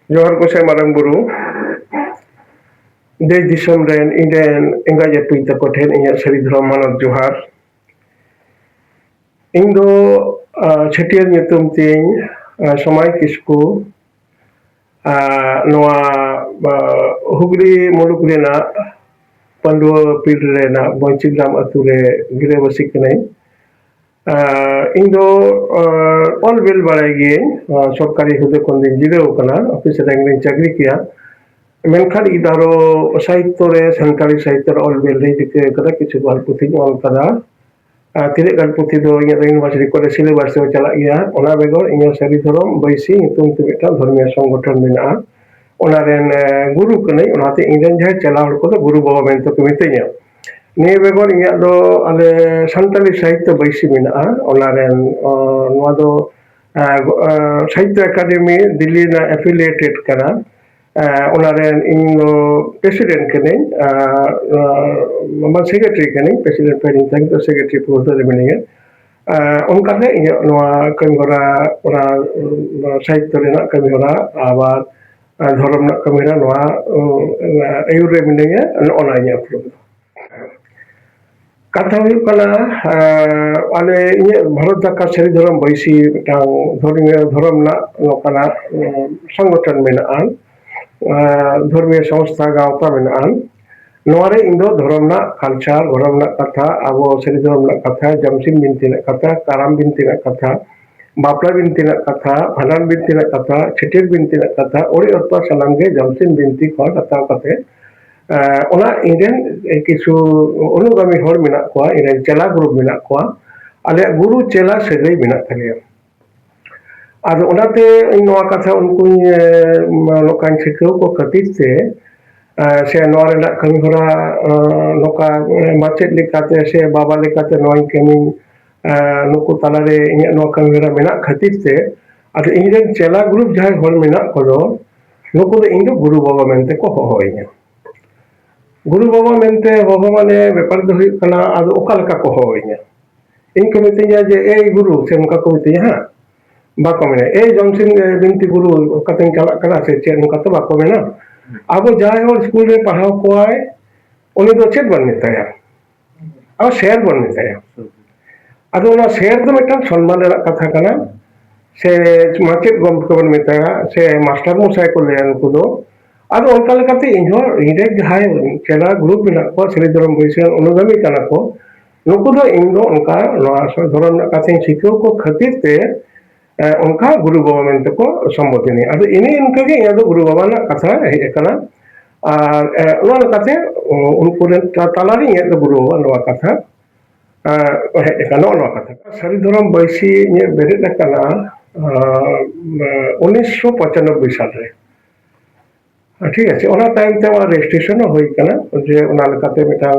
Johar ko sa marang buru, de disam ren inden enga je pinta koten inya sari dhram manat johar. Indo chhatiar nyutum ting Somai Kisku noa Hugli muluk rena Pandua pil rena Bonchigram atu re gire basi kanai. Indo all well barai ge sorkari hude kondin jireu kana office reng chakri kiya. Menkan idaro sahitya re sankari sahitya all well re dike kada kichu bal puthi ol kada tidak kan puthi do inya university kore syllabus se chalak gaya ona begor inya sari dhorom baisi nyutum te mitan dharmiya songgothon mena'a ona ren guru kanai onate inden jahai chala hor ko do guru baba mento ko mitenya ni begor inya do ale santali sahitya baisi mena'a ona ren noa do sahitya academy Delhi na affiliated kana ona ren ing president kanai mama secretary kanai president paring tang to secretary post re meninga onka le inya noa kami hora ona sahitya rena kami hora abar dhorom na kami hora noa ayur re meninga ona inya upload kata huyuk kana ale inya bharat daka sari dhorom baisi mitang dhorom na nokana songgothon mena'a ধর্মীয় সংস্থা গাওতা Menon নোয়ারে Indo ধর্ম না culture ধর্ম না কথা আবো সেরি ধর্ম না কথা জামসিন বিনতি না কথা কারাম বিনতি না কথা বাপলা বিনতি না কথা ভানান বিনতি না কথা ছিটির বিনতি না কথা ওরি অর্থ সালামগে জামসিন বিনতি কর কথা কাতে ওনা ইন্ডিয়ান কিছু অনুগামী হর মেনা কোয়া ইন্ডিয়ান চেলা গ্রুপ মেনা কোয়া আলে গুরু চেলা সেগাই মেনা থালিয়া Ado onate noa katha unkuny nokan sikau ko khatir te se noa renak kami hora noka macet lekate se baba lekate noa kami nuku talare inya noa kami hora menak khatir te ado inyren chela group jahai hol menak kodo nuku do indo guru baba mente ko hohoinya guru baba mente hoho mane bepar do huyuk kana ado oka leka ko hohoinya ᱤᱧ ᱠᱚ ᱢᱤᱛᱟᱹᱧᱟ ᱡᱮ ᱮᱭ ᱜᱩᱨᱩ ᱥᱮ ᱱᱚᱝᱠᱟ ᱠᱚ ᱢᱤᱛᱟᱹᱧᱟ ᱦᱟᱸᱜ ᱵᱟᱠᱚ ᱢᱮᱱᱟ ᱮᱭ ᱡᱚᱢᱥᱤᱱ ᱵᱤᱱᱛᱤ ᱜᱩᱨᱩ ᱚᱠᱟᱛᱮᱧ ᱪᱟᱞᱟᱜ ᱠᱟᱱᱟ ᱥᱮ ᱪᱮᱫ ᱱᱚᱝᱠᱟ ᱛᱚ ᱵᱟᱠᱚ ᱢᱮᱱᱟ ᱟᱵᱚ ᱡᱟᱦᱟᱸᱭ ᱦᱚᱲ ᱥᱠᱩᱞ ᱨᱮ ᱯᱟᱲᱦᱟᱣ ᱠᱚᱣᱟᱭ ᱩᱱᱤ ᱫᱚ ᱪᱮᱫ ᱵᱚᱱ ᱢᱮᱛᱟᱭᱟ ᱟᱵᱚ ᱥᱮᱨ ᱵᱚᱱ ᱢᱮᱛᱟᱭᱟ ᱟᱫᱚ ᱚᱱᱟ ᱥᱮᱨ ᱫᱚ ᱢᱤᱫᱴᱟᱝ ᱥᱚᱱᱢᱟᱱ ᱨᱮᱱᱟᱜ ᱠᱟᱛᱷᱟ ᱠᱟᱱᱟ ᱥᱮ ᱢᱟᱪᱮᱫ ᱜᱚᱢᱠᱮ ᱵᱚᱱ ᱢᱮᱛᱟᱭᱟ ᱥᱮ ᱢᱟᱥᱴᱟᱨ ᱢᱚᱥᱟᱭ ᱠᱚ ᱞᱟᱹᱭᱟ ᱱᱩᱠᱩ ᱫᱚ ᱟᱫᱚ ᱚᱱᱠᱟ ᱞᱮᱠᱟᱛᱮ ᱤᱧᱦᱚᱸ ᱤᱧᱨᱮᱱ ᱡᱟᱦᱟᱸᱭ ᱪᱮᱞᱟ ᱜᱨᱩᱯ ᱢᱮᱱᱟᱜ ᱠᱚᱣᱟ ᱥᱨᱤ ᱫᱷᱚᱨᱚᱢ ᱵᱟᱹᱭᱥᱤᱭᱟᱱ ᱚᱱᱩᱜᱟᱢী ᱠᱟᱱᱟ ᱠᱚ ᱱᱩᱠᱩ ᱫᱚ ᱤᱧ ᱫᱚ ᱚᱱᱠᱟ ᱱᱚᱣᱟ ᱫᱷᱚᱨᱚᱢ ᱨᱮᱱᱟᱜ ᱠᱟᱛᱷᱟᱧ ᱥᱤᱠᱷᱟᱹᱣ ᱠᱚ ᱠᱷᱟᱹᱛᱤᱨ te onka guru baba mente ko sambodhini ado ini inkage ᱤᱧ ᱫᱚ guru baba ᱨᱮᱱᱟᱜ ᱠᱟᱛᱷᱟ ᱦᱮᱡ ᱟᱠᱟᱱᱟ ᱟᱨ ᱚᱱᱟ ᱞᱮᱠᱟᱛᱮ ᱩᱱᱠᱩ ᱨᱮᱱ ᱛᱟᱞᱟᱨᱮ ᱤᱧᱟᱹᱜ ᱫᱚ guru baba ᱱᱚᱣᱟ ᱠᱟᱛᱷᱟ ᱦᱮᱡ ᱟᱠᱟᱱᱟ ᱱᱚᱣᱟ ᱠᱟᱛᱷᱟ ᱥᱟᱹᱨᱤ ᱫᱷᱚᱨᱚᱢ ᱵᱟᱹᱭᱥᱤ ᱤᱧᱟᱹᱜ ᱵᱮᱨᱮᱫ ᱟᱠᱟᱱᱟ 1995 সাল রে ঠিক আছে ওনা টাইম তে আমার রেজিস্ট্রেশন হই কানা যে ওনা লেকাতে মিটাং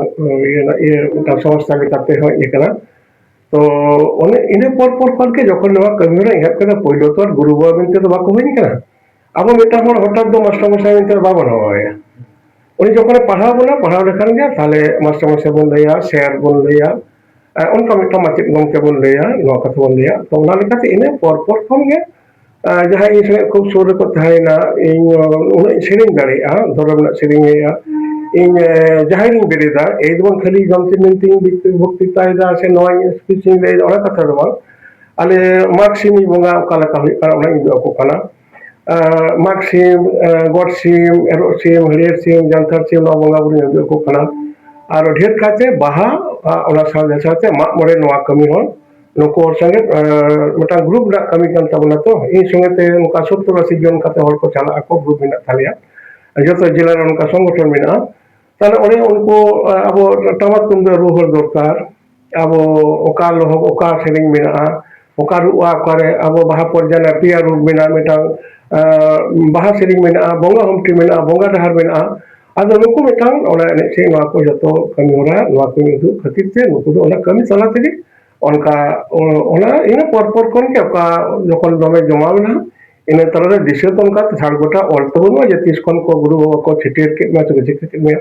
মিটাং সংস্থা লেকাতে হই একানা তো অনেক ইনে পর ফলকে যখন নেওয়া কমিউনা ইহাব কানা পয়লো তো আর গুরু বাবা মেনতে তো বাকো হইনি কানা আবো মিটাং হর হঠাৎ দো মাস্টার মশাই মেনতে বাবা নয় উনি যখন পড়াও বনা পড়াও লেখান গিয়া তাহলে মাস্টার মশাই বন লইয়া স্যার বন লইয়া उनका मिट्टा माचित गमके बन लैया नवा कथा बन लैया तो ओना लेकाते इने पर खन गे जहां इन संगे खूब सुर को थायना इन उना सेरिंग दाड़ेया धर्म ना सेरिंगेया इन जहां इन बेरेदा एकदम खाली जमते मिनती भक्ति तायदा से नवा स्पीचिंग ले ओना कथा दो आले मार्क्सिमी बंगा ओका लेका हुई काना ओना इन दो को काना मार्क्सिम गडसिम एरोसिम हरियरसिम जानथारसिम नवा बंगा बुरी दो को काना और ढेर खाते बाहा ओना साथे मा मोरे नवा कमी हो नुको हर संगे मिटा ग्रुप ना कमी कान ताबना तो इन संगे ते उनका 70-80 जन काते हर को चला को ग्रुप मेना थालिया जतो जिला रे उनका संगठन मेना ताले ओरे उनको अब टमाक तुम रू हर दरकार अब ओका लोह ओका सेलिंग मेना ओका रुआ करे अब बाहा परजाना पिया रूप मेना मिटा बाहा सेलिंग मेना बोंगा हमटी मेना बोंगा डहार मेना ᱟᱫᱚ ᱱᱩᱠᱩ ᱢᱤᱫᱴᱟᱝ ᱚᱱᱟ ᱮᱱᱮᱡ ᱥᱮᱨᱮᱧ ᱱᱚᱣᱟ ᱠᱚ ᱡᱚᱛᱚ ᱠᱟᱹᱢᱤ ᱦᱚᱨᱟ ᱱᱚᱣᱟ ᱠᱚ ᱩᱫᱩᱜ ᱠᱷᱟᱹᱛᱤᱨ ᱛᱮ ᱱᱩᱠᱩ ᱫᱚ ᱚᱱᱟ ᱠᱟᱹᱢᱤ ᱛᱟᱞᱟ ᱛᱮᱜᱮ ᱚᱱᱠᱟ ᱚᱱᱟ ᱤᱱᱟᱹ ᱯᱚᱨ ᱠᱷᱚᱱ ᱜᱮ ᱚᱠᱟ ᱡᱚᱠᱷᱚᱱ ᱫᱚᱢᱮ ᱡᱚᱢᱟᱣ ᱮᱱᱟ ᱤᱱᱟᱹ ᱛᱟᱞᱟᱨᱮ ᱫᱤᱥᱟᱹ ᱛᱚ ᱚᱱᱠᱟ ᱥᱟᱲ ᱜᱚᱴᱟ ᱚᱞ ᱛᱟᱵᱚᱱᱟ ᱡᱮ ᱛᱤᱥ ᱠᱷᱚᱱ ᱠᱚ ᱜᱩᱨᱩ ᱵᱟᱵᱟ ᱠᱚ ᱪᱷᱤᱴᱤᱭᱟᱹᱨ ᱠᱮᱫ ᱢᱮᱭᱟ ᱥᱮ ᱪᱤᱠᱟᱹ ᱠᱮᱫ ᱢᱮᱭᱟ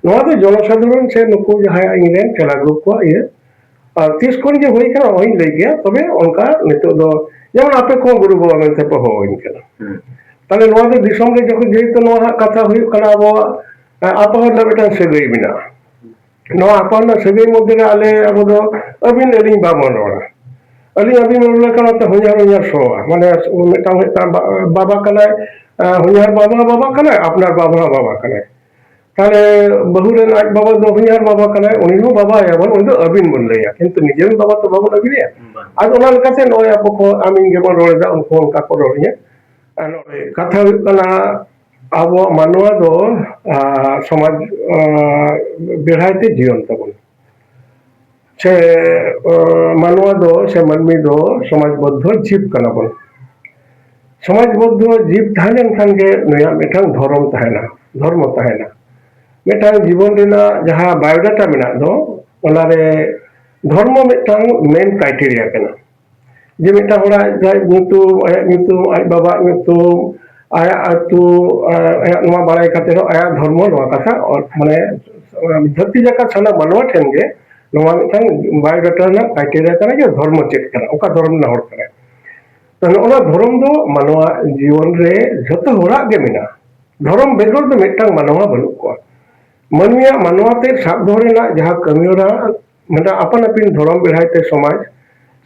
ᱱᱚᱣᱟ ᱫᱚ ᱡᱚᱱᱚᱥᱟᱫᱷᱟᱨᱚᱱ ᱥᱮ ᱱᱩᱠᱩ ᱡᱟᱦᱟᱸᱭ ᱤᱧᱨᱮᱱ ᱪᱮᱞᱟ ᱜᱨᱩᱯ ᱠᱚ ᱛᱤᱥ ᱠᱷᱚᱱ ᱡᱮ ᱦᱩᱭ ᱠᱟᱱᱟ ᱚᱱᱟᱧ ᱞᱟᱹᱭ ᱜᱮᱭᱟ ᱛᱚᱵᱮ ᱚᱱᱠᱟ ᱱᱤᱛᱚᱜ ᱫᱚ ᱡᱮᱢᱚᱱ ᱟᱯᱮ ᱠᱚ ᱜᱩᱨᱩ ᱵᱟᱵᱟ ᱢᱮᱱᱛᱮ ᱯᱮ ᱦᱚᱦᱚᱣᱟᱹᱧ ᱠᱟᱱᱟ ताले नोआ दो दिसम रे जखन जेहेतु नोआ कथा हुई कना अब आपहर ला बेटा सगई बिना नोआ आपहर ला सगई मध्य रे आले अब दो अबिन एलिंग बाबन रोड़ा अली अबिन रोड़ा कना तो हुजार हुजार सोआ माने मिटांग मिटांग बाबा कना हुजार बाबा बाबा कना अपनार बाबा बाबा कना ताले बहु रे आज बाबा दो हुजार बाबा कना उनी हो बाबा या बन उनी दो अबिन बन लेया किंतु निजेन बाबा तो बाबा अबिन या आज ओना लेकाते नोया पको आमिन गेबन रोड़ा उनको उनका को रोड़िया कथा हुई कना अब मानवा दो समाज बेढ़ाते जीवन तबन से मानवा दो से मनमी दो समाजबद्ध जीव कना बन समाजबद्ध जीव तहन खान के नया मिठांग धर्म तहना धर्म तहना मिठांग जीवन रेना जहां बायोडाटा मेना दो ओनारे धर्म मिठांग मेन क्राइटेरिया कना जे मिठा होड़ा जाय ᱧᱩᱛᱩᱢ aj baba ᱧᱩᱛᱩᱢ आया अतु आया नवा बाराय खाते रो आया धर्म नवा कथा और माने धरती जका साना मानवा ठेन गे नवा मिथान बायोडाटा ना क्राइटेरिया कना जे धर्म चेक कना ओका धर्म ना होड़ कना तन ओना धर्म दो मानवा जीवन रे जतो होड़ा गे मेना धर्म बेगोर दो मिटांग मानवा बनु को मानविया मानवा ते साब धरेना जहा कमियोरा मेटा अपन अपन धर्म बेढ़ाइते समाज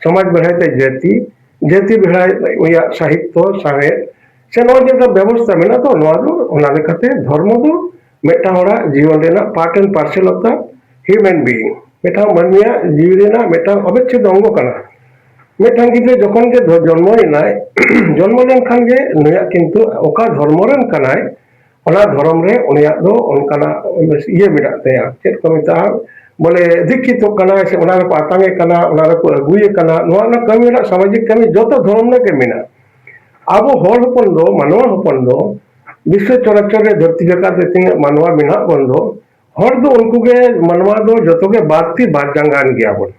समाज बेढ़ाइते जाति जाति बेढ़ाइ साहित्य साहेब से नवा जो व्यवस्था मेना तो नवा दो ओना लेकाते धर्म दो मेटा होड़ा जीवन रेना part and parcel of the human being मेटा मानविया जीव रेना मेटा अविच्छेद्य अंग कना मेटा गिद्रे जखन के जन्म लेनाय जन्म लेन खान गे नया किंतु ओका धर्म रेन कनाय ओना धर्म रे उनिया दो ओनकाना ये मेना तया चेत को मेता बोले दीक्षित कना से ओना रे पातांगे कना ओना रे को अगुये कना नवा ना कमी रा सामाजिक कमी जतो धर्म ने के मेना अब हर हपन दो मानवा हपन दो विश्व चराचर रे धरती जका तीन मानवा मेना बन दो हर दो उनको के मानवा दो जतो के बाती बात जंगान गया बन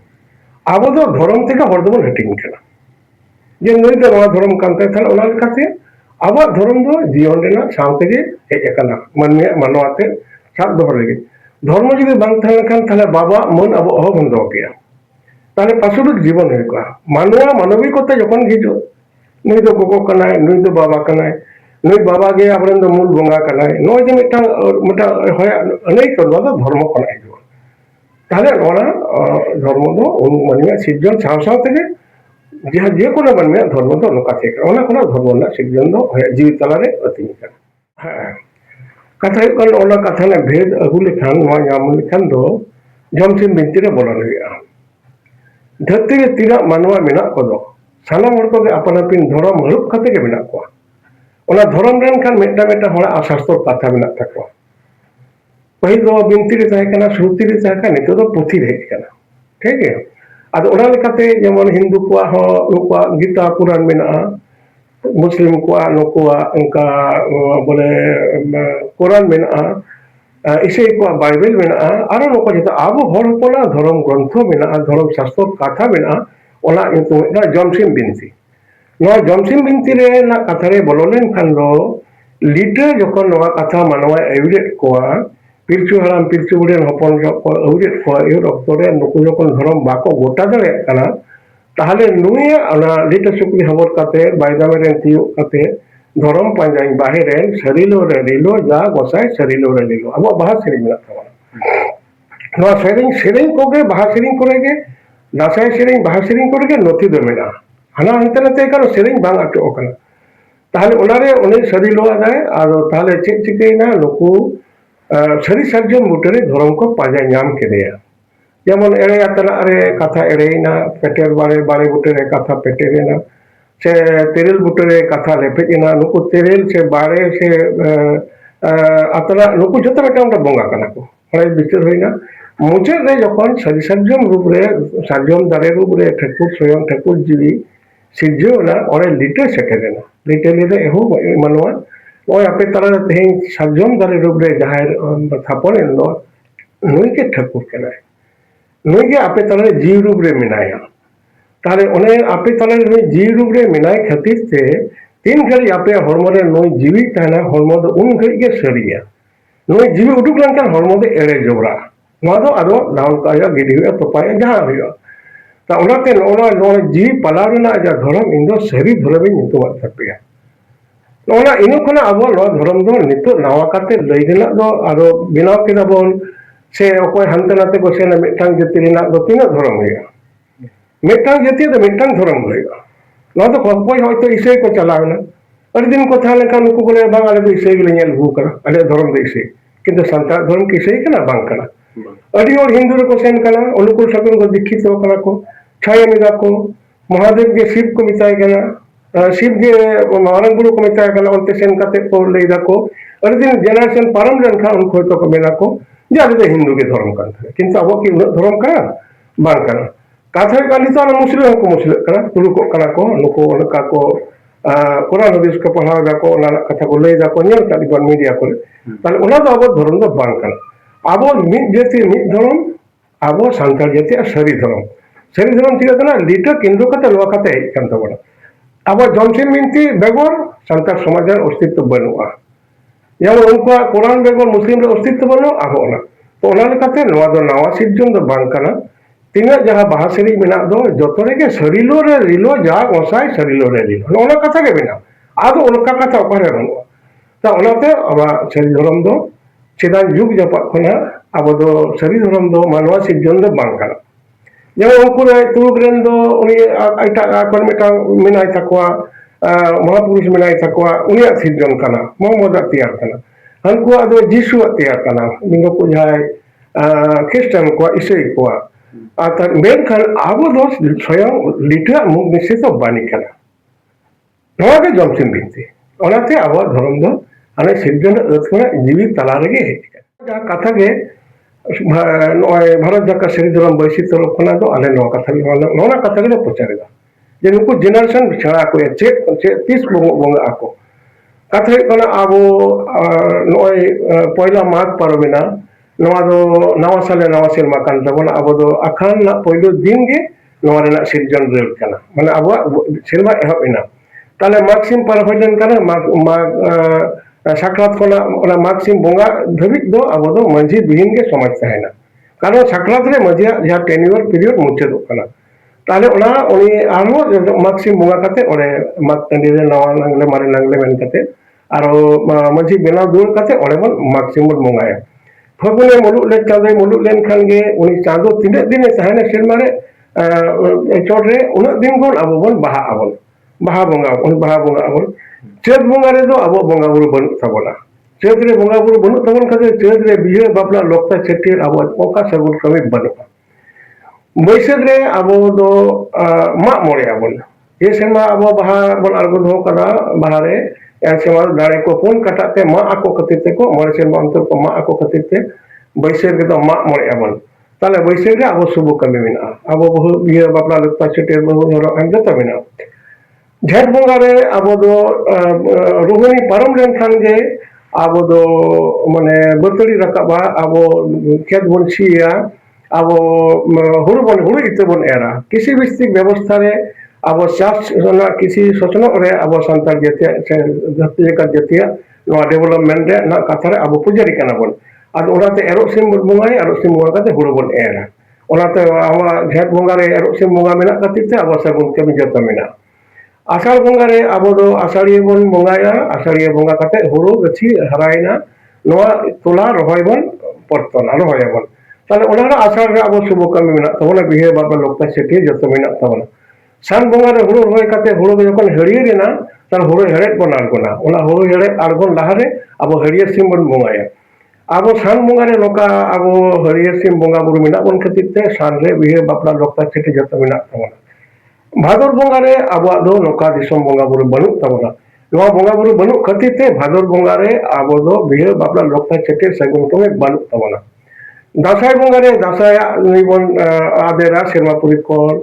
अब दो धर्म थे हर दो हटिंग कना जे नई तो नवा धर्म कांते थाल ओना लेकाते अब धर्म दो जीवन रेना सावते गे हेज कना मानवे मानवाते साब दो लगे धर्म जुदी बांग थाले खान थाले बाबा मन अब अह बंद गया ताले पासुबिक जीवन है का मानवा मानविकता जखन हिजो नई दो गोगो कनाय नई दो बाबा कनाय नई बाबा गे आपन दो मूल बंगा कनाय नई जे मिटा मिटा होय अनेक दो धर्म कनाय जो ताले ओना धर्म दो उन मानिया सिजन साव साव तेगे जे जे कोना मानिया धर्म दो नका थे ओना कोना धर्म ना सिजन दो होय जीवित तलारे अतिनि कना हां कथा कन ओना कथा ने भेद अगु लेखान नवा नाम लेखान दो जमसिन बिनती रे बोला लगिया धरती रे तीना मानवा मेना को दो साना मोड़ को अपन अपन धर्म हरुप खाते के मेना को ओना धर्म रेन खान मेटा मेटा होड़ा अशास्त्र कथा मेना तको पहिल दो बिनती रे ताहे कना श्रुति रे ताहे कना तो पुथी रे कना ठीक है आद ओना लेकाते जेमन हिंदू को हो नुको गीता पुराण मेना मुस्लिम को नुको उनका बोले कुरान मेना इसे को बाइबल मेना आरो नुको जता आबो हर होपना धर्म ग्रंथ मेना धर्म शास्त्र कथा मेना ओना इंतु जमसिम बिनती नवा जमसिम बिनती रे ना कथा रे बोलोलेन खान दो लीटर जखन नवा कथा मानवा एविडेट कोआ पिरचु हराम पिरचु बुढ़ियन हपन को एविडेट कोआ ए रक्त रे नुको जखन धर्म बाको गोटा दरे कना ताहले नुया ओना लीटर सुकली हबर काते बायदामे रेन तियो काते धर्म पांजाई बाहेरेन शरीलो रे लिलो जा गोसाय शरीलो रे लिलो अब बाहा सेरिंग मेना थावा नवा सेरिंग कोगे बाहा सेरिंग करेगे दासाय सेरिंग बाहा सेरिंग करेगे नथि दो मेना हाना अंते नते करो सेरिंग बांग अटो कना ताहले ओनारे उनी शरीलो आदाय आरो ताहले चेक चिकेना नुकु सरी सर्जन बुटरे धर्म को पांजाई नाम केदेया जेमन एड़े आतना रे कथा एड़ेना पेटेर बारे बारे बुटरे कथा पेटेरेना से तेरेल बुटरे कथा लेपेजना नुकु तेरेल से बारे से आतना नुकु जतो बेटा बंगा कना को हड़े बिचार होइना मुझे रे जखन सरी सर्जन रूप रे सर्जन दारे रूप रे ठकुर स्वयं ठकुर जीवी सिरजोना ओरे लिटे सेटेरेना लिटे ले एहो मनवा ओय आपे तला तेहिं सर्जन दारे रूप रे जहार थापन नो नुई के ठकुर कना नुई के आपे तला जीव रूप रे मिनाया ताले ओने आपे तला नुई जीव रूप रे मिनाय खातिर से तीन घड़ी आपे हरमो रे नुई जीवी ताना हरमो दो उन घड़ी के सरिया नुई जीवी उडुक लंकान हरमो दो एड़े जोबरा नवा दो आदो दाउन काया गिडी हुआ तोपाया जहां हुआ ता ओनाते ओना जीवी पलाव रेना जा धर्म इन दो सरी धर्म इन तो थपेया ᱚᱱᱟ ᱤᱱᱟᱹ ᱠᱷᱚᱱᱟᱜ ᱟᱵᱚ ᱱᱚᱣᱟ ᱫᱷᱚᱨᱚᱢ ᱫᱚ ᱱᱤᱛᱚᱜ ᱱᱟᱣᱟ ᱠᱟᱛᱮ ᱞᱟᱹᱭ ᱨᱮᱱᱟᱜ ᱫᱚ ᱟᱨᱚ ᱵᱮᱱᱟᱣ ᱠᱮᱫᱟ ᱵᱚᱱ ᱥᱮ ᱚᱠᱚᱭ ᱦᱟᱱᱛᱮ ᱱᱟᱛᱮ ᱠᱚ ᱥᱮᱱᱟ ᱢᱤᱫᱴᱟᱝ ᱡᱟᱹᱛᱤ ᱨᱮᱱᱟᱜ ᱫᱚ ᱛᱤᱱᱟᱹᱜ ᱫᱷᱚᱨᱚᱢ ᱦᱩᱭᱩᱜᱼᱟ ᱢᱤᱫᱴᱟᱝ ᱡᱟᱹᱛᱤ ᱫᱚ ᱢᱤᱫᱴᱟᱝ ᱫᱷᱚᱨᱚᱢ ᱦᱩᱭᱩᱜᱼᱟ ᱱᱚᱣᱟ ᱫᱚ ᱚᱠᱚᱭ ᱦᱚᱭᱛᱳ ᱤᱥᱟᱹᱭ ᱠᱚ ᱪᱟᱞᱟᱣᱮᱱᱟ ᱟᱹᱰᱤ ᱫᱤᱱ ᱠᱚ ᱛᱟᱦᱮᱸ ᱞᱮᱱᱠᱷᱟᱱ ᱱᱩᱠᱩ ᱵᱚᱞᱮ ᱵᱟᱝ ᱟᱞᱮ ᱫᱚ ᱤᱥᱟᱹᱭ ᱜᱮᱞᱮ ᱧᱮᱞ ᱟᱹᱜᱩ ᱠᱟᱱᱟ ᱟᱞᱮᱭᱟᱜ ᱫᱷᱚᱨᱚᱢ ᱫᱚ ᱤᱥᱟᱹᱭ ᱠᱤᱱᱛᱩ ᱥᱟᱱᱛᱟᱲ ᱫᱷᱚᱨᱚᱢ ki ᱤᱥᱟᱹᱭ ᱠᱟᱱᱟ ᱵᱟᱝ ᱠᱟᱱᱟ ᱟᱹᱰᱤ ᱦᱚᱲ ᱦᱤᱱᱫᱩ ᱨᱮᱠᱚ ᱥᱮᱱ ᱠᱟᱱᱟ ᱚᱱᱩᱠᱩᱞ ᱴᱷᱟᱹᱠᱩᱨ ᱠᱚ ᱫᱤᱠᱠᱷᱤᱛᱚ ᱠᱟᱱᱟ ᱠᱚ ᱪᱷᱟᱭᱟ ᱮᱫᱟ ᱠᱚ ᱢᱚᱦᱟᱫᱮᱵ ᱜᱮ ᱥᱤᱵ ᱠᱚ ᱢᱮᱛᱟᱭ ᱠᱟᱱᱟ ᱥᱤᱵ ᱜᱮ ᱢᱟᱨᱟᱝ ᱵᱩᱨᱩ ᱠᱚ ᱢᱮᱛᱟᱭ ᱠᱟᱱᱟ ᱚᱱᱛᱮ ᱥᱮᱱ ᱠᱟᱛᱮ ᱠᱚ ᱞᱟᱹᱭ ᱫᱟᱠᱚ ᱟᱹᱰᱤ ᱫᱤᱱ ᱡᱮᱱᱟᱨᱮᱥᱚᱱ ᱯᱟᱨᱚᱢ ᱞᱮᱱᱠᱷᱟᱱ ᱩᱱᱠᱩ ᱦᱚᱭᱛᱳ ᱠᱚ ᱢᱮᱱᱟ ᱠᱚ ᱡᱮ ᱟᱞᱮ ᱫᱚ ᱦᱤᱱᱫᱩ ᱜᱮ ᱫᱷᱚᱨᱚᱢ ᱠᱟᱱ ᱛᱟᱞᱮᱭᱟ ᱠᱤᱱᱛᱩ ᱟᱵᱚ ᱠᱤ ᱩᱱᱟᱹᱜ ᱫᱷᱚᱨᱚᱢ ᱠᱟᱱᱟ ᱵᱟᱝ ᱠᱟᱱᱟ ᱠᱟᱛᱷᱟ ᱦᱩᱭᱩᱜ ᱠᱟᱱᱟ ᱱᱤᱛᱚᱜ ᱢᱩᱥᱞᱟᱹ ᱦᱚᱸᱠᱚ ᱢᱩᱥᱞᱟᱹᱜ ᱠᱟᱱᱟ ᱛᱩᱲᱩᱠᱚᱜ ᱠᱟᱱᱟ ᱠᱚ ᱱᱩᱠᱩ ᱚᱱᱠᱟ ᱠᱚ ᱠᱳᱨᱟᱱ ᱦᱟᱫᱤᱥ ᱠᱚ ᱯᱟᱲᱦᱟᱣ ᱫᱟᱠᱚ ᱚᱱᱟ ᱨᱮᱱᱟᱜ ᱠᱟᱛᱷᱟ ᱠᱚ ᱞᱟᱹᱭ ᱫᱟᱠᱚ ᱧᱮᱞ ᱠᱟᱜ ᱜᱮᱭᱟ ᱢᱤᱰᱤᱭᱟ ᱠᱚᱨᱮ ᱛᱟᱦᱞᱮ ᱚᱱᱟ ᱫᱚ ᱟᱵᱚ ᱫᱷᱚᱨᱚᱢ ᱫᱚ ᱵᱟᱝ ᱠᱟᱱᱟ ᱟᱵᱚ ᱢᱤᱫ ᱡᱟᱹᱛᱤ ᱢᱤᱫ ᱫᱷᱚᱨᱚᱢ ᱟᱵᱚ ᱥᱟᱱᱛᱟᱲ ᱡᱟᱹᱛᱤᱭᱟᱜ ᱥᱟᱹᱨᱤ ᱫᱷᱚᱨᱚᱢ ᱪᱮᱫ ᱠᱟᱱᱟ ᱞᱤᱴᱟᱹ ᱠᱮᱱᱫᱨᱚ ᱠᱟᱛᱮ ᱱᱚᱣᱟ ᱠᱟᱛᱮ ᱦᱮᱡ ᱠᱟᱱ ᱛᱟᱵᱚᱱᱟ ᱟᱵᱚ ᱡᱚᱢᱥᱤᱢ ᱵᱤᱱᱛᱤ ᱵᱮᱜᱚᱨ ᱥᱟᱱᱛᱟᱲ ᱥᱚᱢᱟᱡᱽ ᱨᱮᱱᱟᱜ ᱚস্তিত্ব ᱵᱟᱹᱱᱩᱜᱼᱟ যেমন উনকুয়ার কোরআন বেগর মুসলিমদের অস্তিত্ব বানো আবো না তো ওনা লেকাতে নোয়া দো নাওয়া সিরজন দো বাং কানা তিনাগ যাহা বাহা সেরি মেনাক দো যত রেগে শরীলো রে রিলো যা গোসাই শরীলো রে রিলো ওনা কথা গে মেনা আদো ওনকা কথা ওপারে বানুয়া তা ওনাতে আবা সেরি ধরম দো সেদান যুগ জাপাক খনা আবো দো সেরি ধরম দো মানওয়া সিরজন দো বাং কানা যেমন উনকু রে তুরুক রেন দো উনি আইটা কোন মিটাং মেনাই তাকোয়া মহাপুরুষ মেনাই তাকোয়া উনিয়াক সিরজন কানা মোহাম্মদ তিয়ার কানা হানকুয়া দো যিশু তিয়ার কানা নিঙ্গো কো যাই খ্রিস্টান কো ইসাই কো আর মেনখান আবো দো স্বয়ং লিটা মুখ নিশ্চিত বাণী কানা নওয়া গে জমসিম বিনতি ওনাতে আবো ধরম দো আনে সিরজন রতনা জীবী তালা রেগে হেজ যা কথা গে নয় ভারত জাকা সেরি ধরম বৈশি তরফ খনা দো আলে নওয়া কথা নওয়া কথা গে প্রচারেগা যে নুকু জেনারেশন ছাড়া কো চেক তিস বঙ্গ আকো কথা ᱦᱩᱭᱩᱜ ᱠᱟᱱᱟ ᱟᱵᱚ ᱱᱚᱜᱼᱚᱭ ᱯᱚᱭᱞᱟ ᱢᱟᱜᱽ ᱯᱟᱨᱚᱢᱮᱱᱟ ᱱᱚᱣᱟ ᱫᱚ ᱱᱟᱣᱟ ᱥᱟᱞᱮ ᱱᱟᱣᱟ ᱥᱮᱨᱢᱟ ᱠᱟᱱ ᱛᱟᱵᱚᱱᱟ ᱟᱵᱚ ᱫᱚ ᱟᱠᱷᱟᱱ ᱨᱮᱱᱟᱜ ᱯᱳᱭᱞᱳ ᱫᱤᱱ ᱜᱮ ᱱᱚᱣᱟ ᱨᱮᱱᱟᱜ ᱥᱤᱨᱡᱚᱱ ᱨᱟᱹᱲ ᱠᱟᱱᱟ ᱢᱟᱱᱮ ᱟᱵᱚᱣᱟᱜ ᱥᱮᱨᱢᱟ ᱮᱦᱚᱵ ᱮᱱᱟ তাহলে মাঘ সিম পার হয়ে লেᱱᱠᱷᱟᱱ মাঘ সাকরাত খᱚᱱᱟᱜ ᱚᱱᱟ ᱢᱟঘ ᱥᱤᱢ ᱵᱚᱸᱜᱟ ᱫᱷᱟᱹᱵᱤᱡ ᱫᱚ ᱟᱵᱚ ᱫᱚ ᱢᱟᱹᱡᱷᱤ ᱵᱤᱦᱤᱱ ᱜᱮ ᱥᱚᱢᱟᱡᱽ ᱛᱟᱦᱮᱱᱟ কারণ সাকরাত রে মাঝিয়া যাহা টেনিওর পিরিয়ড মুচাদᱚᱜ ᱠᱟᱱᱟ তাহলে ওনা উনি আরো মাঘ সিম বᱚᱸᱜা কাতে ওরে মাঘ টাᱺᱰᱤ রে নাওয়া নাংলে মারে নাংলে মেন কাতে আরো মাঝি বেনাও দূর কাতে ওরে বন মাঘ সিম বন বᱚᱸᱜᱟᱭᱟ ফাগুনে মুলুক লে চাঁদে মুলুক লেন খান গে উনি চাঁদো তিনাᱹᱜ দিনে তাহেনা সেরমা রে চট রে উনাᱹᱜ দিন বন আবো বন বাহা আবন বাহা বᱚᱸᱜᱟ উনি বাহা বᱚᱸᱜᱟ আবন ᱪᱟᱹᱛ ᱵᱚᱸᱜᱟ ᱨᱮᱫᱚ ᱟᱵᱚ ᱵᱚᱸᱜᱟ ᱵᱩᱨᱩ ᱵᱟᱹᱱᱩᱜ ᱛᱟᱵᱚᱱᱟ ᱪᱟᱹᱛ ᱨᱮ ᱵᱚᱸᱜᱟ ᱵᱩᱨᱩ ᱵᱟᱹᱱᱩᱜ ᱛᱟᱵᱚᱱ ᱠᱷᱟᱹᱛᱤᱨ ᱪᱟᱹᱛ ᱨᱮ ᱵᱤᱦᱟᱹ ᱵᱟᱯᱞᱟ ᱞᱚᱠᱛᱟ ᱪᱷᱟᱹᱴᱭᱟᱹᱨ ᱟᱵᱚ ᱚᱠᱟ ᱥᱟᱹᱜᱩᱱ ᱠᱟᱹᱢᱤ ᱵᱟᱹᱱᱩᱜᱼᱟ ᱵᱟᱹᱭᱥᱟᱹᱠᱷ ᱨᱮ ᱟᱵᱚ ᱫᱚ ᱢᱟᱜ ᱢᱚᱬᱮ ᱟᱵᱚᱱ ᱡᱮ ᱥᱮᱨᱢᱟ ᱟᱵᱚ ᱵᱟᱦᱟ ᱵᱚᱱ ᱟᱬᱜᱚ ᱫᱚᱦᱚ ᱠᱟᱫᱟ ᱵᱟᱦᱟ ᱨᱮ ᱥᱮᱨᱢᱟ ᱫᱟᱲᱮ ᱠᱚ ᱯᱩᱱ ᱠᱟᱴᱟᱜ ᱛᱮ ᱢᱟᱜ ᱟᱠᱚ ᱠᱷᱟᱹᱛᱤᱨ ᱛᱮᱠᱚ ᱢᱚᱬᱮ ᱥᱮᱨᱢᱟ ᱚᱱᱛᱚᱨ ᱠᱚ ᱢᱟᱜ ᱟᱠᱚ ᱠᱷᱟᱹᱛᱤᱨ ᱛᱮ ᱵᱟᱹᱭᱥᱟᱹᱠᱷ ᱨᱮᱫᱚ ᱢᱟᱜ ᱢᱚᱬᱮ ᱟᱵᱚᱱ তাহলে বৈশাখ রে আবো শুভ কামি মেনা আবো বহু বিয়ে বাপলা লক্তা ছেটিয়ার বহু ধরো যত মেনা ঝেঁট বঙ্গা রে আবো দো রোহিণী পারম লেন খান গে আবো দো মানে বতড়ি রাকাবা আবো খেত বন সিয়া আবো হুড়ু ইতে বন এরা কৃষি ভিত্তিক ব্যবস্থা রে আবো চাষ কৃষি সচনা রে আবো সান্তাল জাতীয় জাতীয় জাতীয় ডেভেলপমেন্ট রে না কথা রে আবো পূজারি কানা বন আর ওনাতে এরক সিম বঙ্গায় এরক সিম বঙ্গা কাতে হুড়ু বন এরা ওনাতে আমার ঝেঁট বঙ্গা রে এরক সিম বঙ্গা মেনা খাতির তে আবো সাগুন কামি যত মেনা আষাঢ় বঙ্গা রে আবো দো আষাঢ়িয়া বন বঙ্গায়া আষাঢ়িয়া বঙ্গা কাতে হুড়ু গাছি হারায়না নোয়া তোলা রহয় বন পর্তনা রহয় বন তাহলে ওনারা আষাঢ় রে আবো শুভ কামি মেনা তবনা বিহে বাবা লোকতা সেটি যত মেনা তবনা সান বঙ্গা রে হুড়ু রহয় কাতে হুড়ু যখন হেড়িয়ে রেনা তার হুড়ু হেড়েট বন আড়গোনা ওনা হুড়ু হেড়েট আড়গোন লাহারে আবো হেড়িয়া সিম বন বঙ্গায়া আবো সান বঙ্গা রে নৌকা আবো হেড়িয়া সিম বঙ্গা বুরু মেনা বন খাতির তে সান রে বিহে বাপলা লোকতা সেটি যত মেনা তবনা ভাদর বঙ্গা রে আবো দো নৌকা দিসম বঙ্গা বুরু বানুক তাবনা নোয়া বঙ্গা বুরু বানুক খাতির তে ভাদর বঙ্গা রে আবো দো বিহে বাপলা লোকতা সেটি সাগুন কামি বানুক তাবনা দাসাই বঙ্গা রে দাসাই বন আদেরা সেরমা পরিকর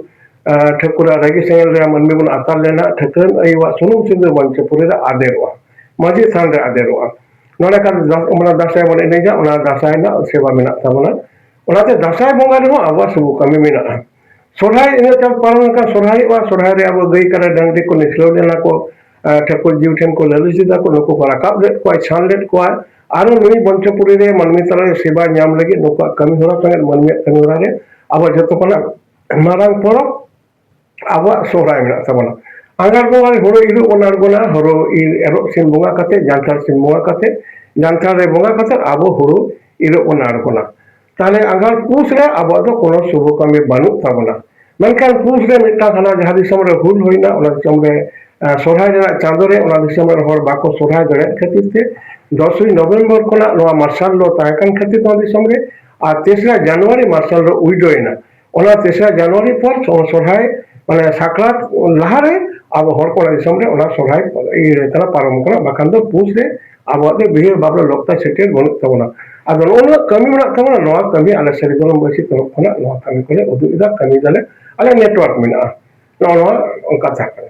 ঠাকুরা রাগি সেঙ্গেল রে মানমি বন আতার লেনা ঠাকুর আইवा সুনুম সিন্দুর মঞ্চে পুরে আদেরवा মাঝি থান রে আদেরवा নোনা কাল আমরা দাসাই বন এনেজা ওনা দাসাই না সেবা মেনা তাবনা ওনাতে দাসাই বঙ্গা রে আবো শুভ কামি মেনা সরহাই ইনা চাপ পালন কা সরহাই বা সরহাই রে আবো গই কারে ডাংরি কো নিসলো দেনা কো ঠাকুর জিউ ঠেন কো ললিসিদা কো নুকু রাকাব লেট কো ছান লেট কো আরো নুই বঞ্চপুরি রে মানমি তালা সেবা ᱧᱟᱢ ᱞᱟᱹᱜᱤᱫ নুকু কামি হরা সঙ্গে মানমি কামি হরা রে আবো যত কোনা মারাং পরব আবো সরহাই মেনা তাবনা Anggar bunga horo iru onar gona horo erok sim bunga kate jantar sim bunga kate jantar re bunga kate abo horo iru onar gona. Tahle anggar pus re abo do kono subo kami banuk tabona. Mengkan pus re mitang hana jaha disam re hul hoina ona disam re sorhai rena chando re ona disam re hor bako sorhai dare khatir te 10 November kona noa marshal lo tahekan khatir ona disam re R 3রা January martial র উইডোইনা ওনা 3রা জানুয়ারি পর সরহাই মানে সাকরাত লাহারে আবো হর কোনা দিসম রে ওনা সরহাই তারা পারম কোনা বাখান দো পুস রে আবো দে বিহে বাবলা লক্তা সেটের বন তবনা আদো ওনা কামি মনা তবনা নোয়া কামি আলে সেরি দলম বসি তরফ কোনা নোয়া কামি করে উদু ইদা কামি দালে আলে নেটওয়ার্ক মিনা নোয়া অনকা থাকা